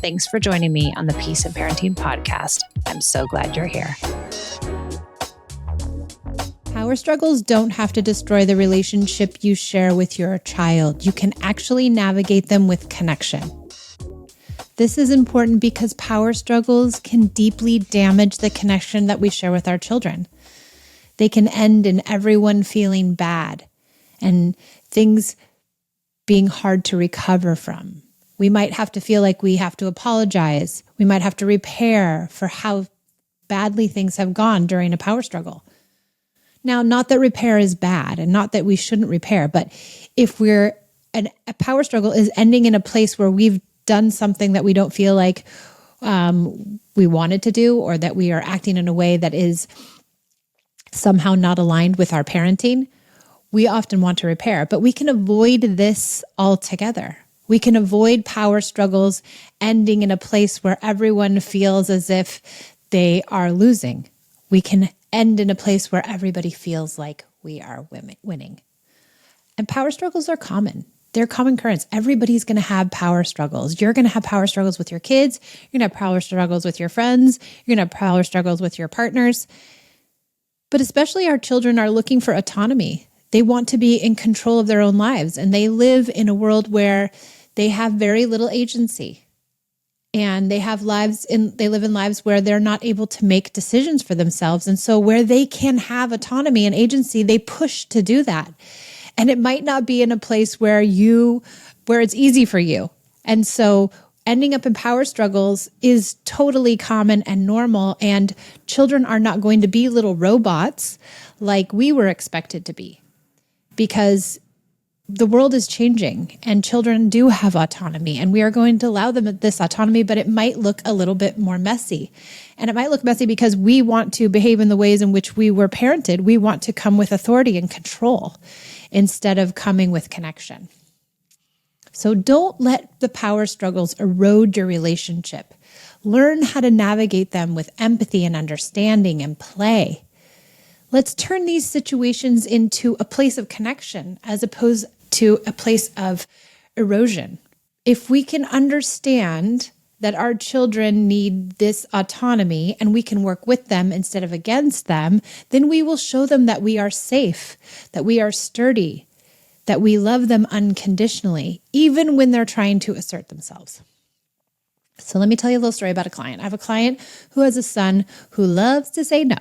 Thanks for joining me on the Peace and Parenting podcast. I'm so glad you're here. Power struggles don't have to destroy the relationship you share with your child. You can actually navigate them with connection. This is important because power struggles can deeply damage the connection that we share with our children. They can end in everyone feeling bad and things being hard to recover from. We might have to feel like we have to apologize. We might have to repair for how badly things have gone during a power struggle. Now, not that repair is bad and not that we shouldn't repair, but if a power struggle is ending in a place where we've done something that we don't feel like we wanted to do, or that we are acting in a way that is somehow not aligned with our parenting, we often want to repair, but we can avoid this altogether. We can avoid power struggles ending in a place where everyone feels as if they are losing. We can end in a place where everybody feels like we are winning. And power struggles are common. They're common currents. Everybody's going to have power struggles. You're going to have power struggles with your kids. You're going to have power struggles with your friends. You're going to have power struggles with your partners. But especially our children are looking for autonomy. They want to be in control of their own lives, and they live in a world where they have very little agency, and they live in lives where they're not able to make decisions for themselves. And so where they can have autonomy and agency, they push to do that. And it might not be in a place where it's easy for you. And so ending up in power struggles is totally common and normal. And children are not going to be little robots like we were expected to be, because the world is changing and children do have autonomy, and we are going to allow them this autonomy, but it might look a little bit more messy. And it might look messy because we want to behave in the ways in which we were parented. We want to come with authority and control instead of coming with connection. So don't let the power struggles erode your relationship. Learn how to navigate them with empathy and understanding and play. Let's turn these situations into a place of connection as opposed to a place of erosion. If we can understand that our children need this autonomy and we can work with them instead of against them, then we will show them that we are safe, that we are sturdy, that we love them unconditionally, even when they're trying to assert themselves. So let me tell you a little story about a client. I have a client who has a son who loves to say no.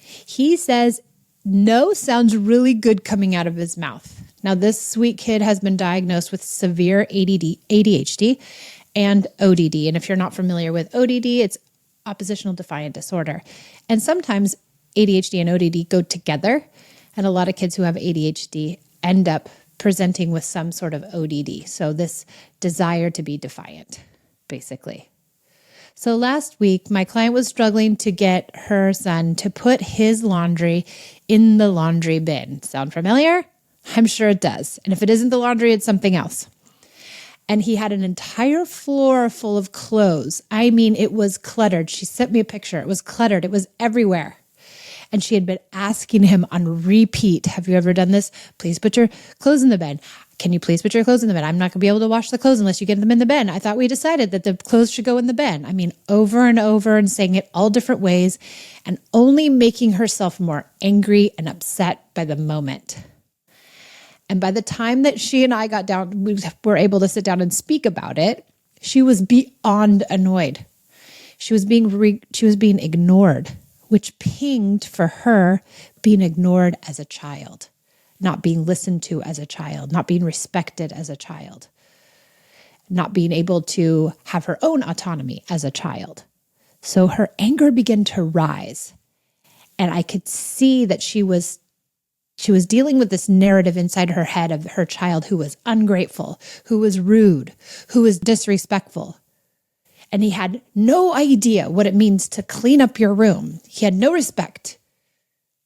He says no sounds really good coming out of his mouth. Now, this sweet kid has been diagnosed with severe ADHD and ODD. And if you're not familiar with ODD, it's oppositional defiant disorder. And sometimes ADHD and ODD go together. And a lot of kids who have ADHD end up presenting with some sort of ODD. So this desire to be defiant, basically. So last week, my client was struggling to get her son to put his laundry in the laundry bin. Sound familiar? I'm sure it does. And if it isn't the laundry, it's something else. And he had an entire floor full of clothes. I mean, it was cluttered. She sent me a picture. It was cluttered. It was everywhere. And she had been asking him on repeat, have you ever done this? Please put your clothes in the bin. Can you please put your clothes in the bin? I'm not going to be able to wash the clothes unless you get them in the bin. I thought we decided that the clothes should go in the bin. I mean, over and over, and saying it all different ways, and only making herself more angry and upset by the moment. And by the time that she and I got down, we were able to sit down and speak about it, she was beyond annoyed. She was being ignored, which pinged for her being ignored as a child, not being listened to as a child, not being respected as a child, not being able to have her own autonomy as a child. So her anger began to rise. And I could see that she was dealing with this narrative inside her head of her child who was ungrateful, who was rude, who was disrespectful. And he had no idea what it means to clean up your room. He had no respect.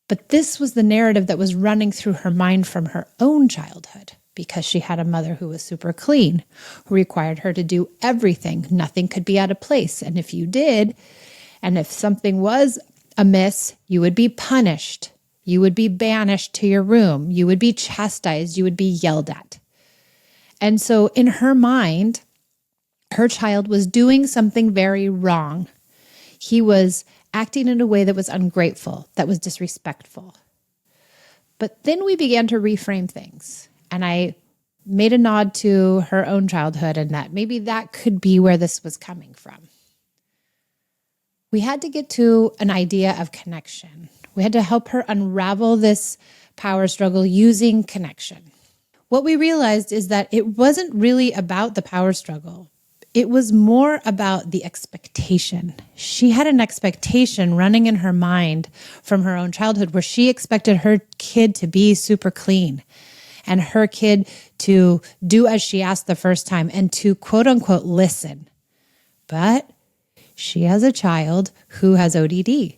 But this was the narrative that was running through her mind from her own childhood, because she had a mother who was super clean, who required her to do everything. Nothing could be out of place. And if you did, and if something was amiss, you would be punished. You would be banished to your room. You would be chastised. You would be yelled at. And so in her mind, her child was doing something very wrong. He was acting in a way that was ungrateful, that was disrespectful. But then we began to reframe things. And I made a nod to her own childhood and that maybe that could be where this was coming from. We had to get to an idea of connection. We had to help her unravel this power struggle using connection. What we realized is that it wasn't really about the power struggle. It was more about the expectation. She had an expectation running in her mind from her own childhood where she expected her kid to be super clean and her kid to do as she asked the first time and to quote unquote listen. But she has a child who has ODD.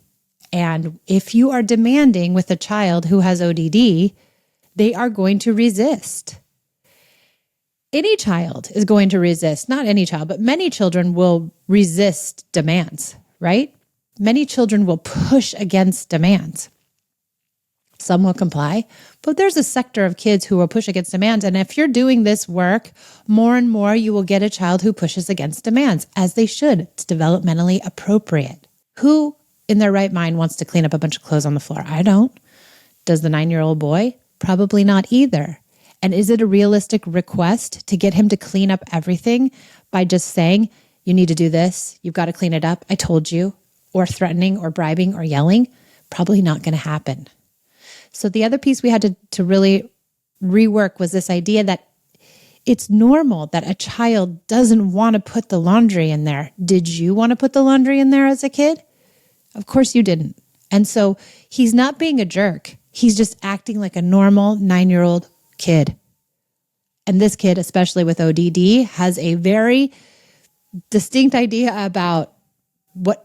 And if you are demanding with a child who has ODD, they are going to resist. Any child is going to resist, not any child, but many children will resist demands, right? Many children will push against demands. Some will comply, but there's a sector of kids who will push against demands. And if you're doing this work, more and more you will get a child who pushes against demands, as they should. It's developmentally appropriate. Who in their right mind wants to clean up a bunch of clothes on the floor? I don't. Does the 9-year-old boy? Probably not either. And is it a realistic request to get him to clean up everything by just saying, you need to do this, you've got to clean it up, I told you, or threatening or bribing or yelling? Probably not going to happen. So the other piece we had to really rework was this idea that it's normal that a child doesn't want to put the laundry in there. Did you want to put the laundry in there as a kid? Of course you didn't. And so he's not being a jerk. He's just acting like a normal 9-year-old kid. And this kid, especially with ODD, has a very distinct idea about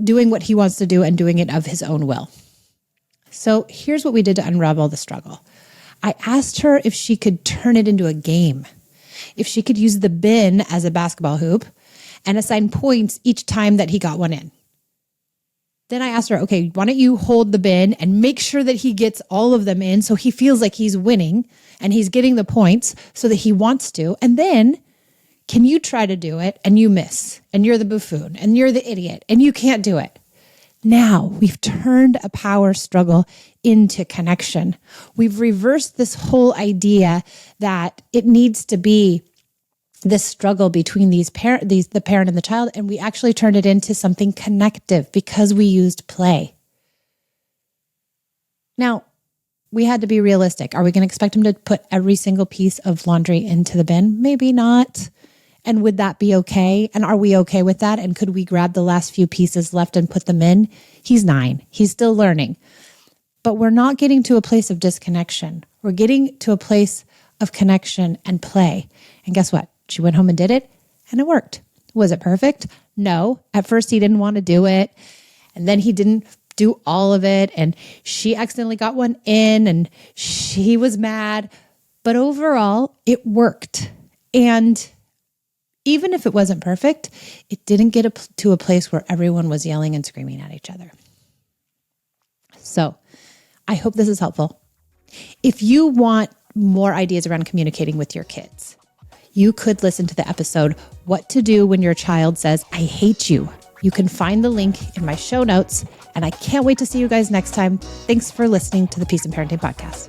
doing what he wants to do and doing it of his own will. So here's what we did to unravel the struggle. I asked her if she could turn it into a game, if she could use the bin as a basketball hoop and assign points each time that he got one in. Then I asked her, okay, why don't you hold the bin and make sure that he gets all of them in so he feels like he's winning and he's getting the points so that he wants to. And then can you try to do it and you miss and you're the buffoon and you're the idiot and you can't do it. Now we've turned a power struggle into connection. We've reversed this whole idea that it needs to be this struggle between the parent and the child, and we actually turned it into something connective because we used play. Now, we had to be realistic. Are we going to expect him to put every single piece of laundry into the bin? Maybe not. And would that be okay? And are we okay with that? And could we grab the last few pieces left and put them in? He's 9. He's still learning. But we're not getting to a place of disconnection. We're getting to a place of connection and play. And guess what? She went home and did it, and it worked. Was it perfect? No. At first, he didn't want to do it, and then he didn't do all of it, and she accidentally got one in, and she was mad. But overall, it worked. And even if it wasn't perfect, it didn't get to a place where everyone was yelling and screaming at each other. So I hope this is helpful. If you want more ideas around communicating with your kids, you could listen to the episode, What to Do When Your Child Says, I Hate You. You can find the link in my show notes, and I can't wait to see you guys next time. Thanks for listening to the Peace and Parenting Podcast.